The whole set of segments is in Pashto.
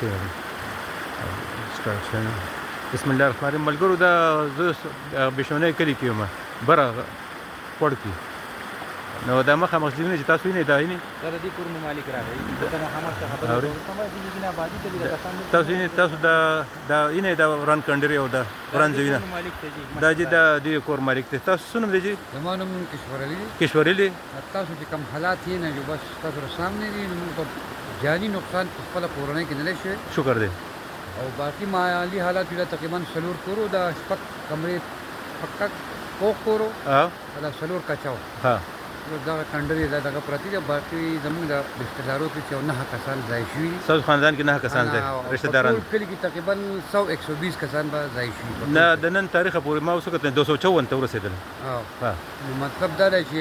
شوی دی سټارټ شوی بسم الله الرحمن الرحیم ملګرو دا زه بشونی کلي کې یم بره خوړ کې نو دا مخامخ ځایونه چې تاسو وینئ دا وینئ دا د دې کور نو مالک راغی دلته مخامخ څه خبره اورئ؟ کوم د دې نه آبادي کړي دا کسان تاسو وینئ تاسو دا وینئ دا وران کنډرې او دا وران ځایونه مالک ته جی دا چې دا دې کور مالک دی تاسو څه نوم دی چې زما نوم کشور علي دی. کشور علي تاسو چې کوم حالات یې نه جو بس تاسو سره سامنے دي نو موږ ته جاني نقصان په خپله کورنۍ کې نه دی شوی شکر دی او باقي مالي حالات یې تقریبا څلور کورو دا شپږ کمرې پکا کوک کورو ها دا څلور کچاو ها دا کنډرې دا دغه پرتی دي باقي زموږ د رشتهدارو کې چې 9 کسان ځای شوي دي. تاسو خاندان کې نه کسان دي رشتہ داران ټول کلي کې تقریبا 100-120 کسان به ځای شوي نه د نن تاریخ پورې ما اوس کتل 254 ته ورسېدل او ها نو مطلب دا دی چې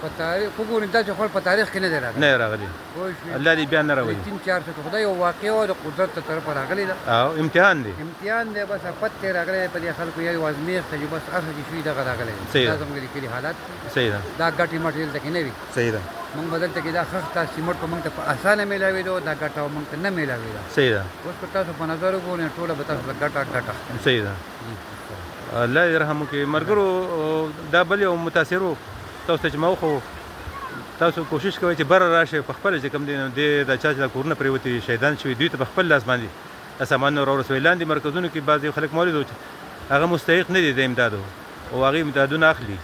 په تاریخ وګورئ دا چې خپل په تاریخ کې نه دی راغلی نه راغلي پوه شوې؟ الله دې بیا نه راوړي 3-4 څه خدای یو واقع او د قدرت تر طرفه راغلی ده او امتحان دی امتحان دی بس افت ته راغلی په دې خلکو یو ازمیښت چې بس هر څه چې شوي دغه راغلی دی. صحیح دا ده. زموږ د کلي حالات دي. صحیح ده دا ګټې مټې دلته کې نه وي صحیح ده موږ به دلته کې دا خښته سیمټ به موږ ته په اسانه میلاوېدو دا ګټه به موږ ته نه میلاوېده صحیح ده اوس که تاسو په نظر وګورئ ټوله به تاسو ته ګټه صحیح ده الله دې رحم وکړي ملګرو دا بل یو متاثرو تاسو ته چې ما وښو تاسو کوشش کوئ چې بره راشئ په خپله چې کوم دی نو دې د چا چې دا کورونه پرېوتي شهیدان شوي دوی ته په خپل لاس باندې سامانونه راورسوي لاندې مرکزونو کې بعضې خلک موجود وو چې هغه مستحق نه دي د امدادو او هغې امدادونه اخلي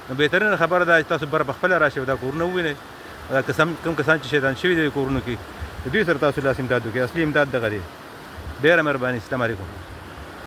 نو بهترینه خبره ده چې تاسو بره په خپله راشئ دا کورونه ووینئ دا کوم کسان چې شهیدان شوي دي کورونو کې دوی سره تاسو لاس امداد وکړئ اصلي امداد دغه دی ډېره مهرباني السلام علیکم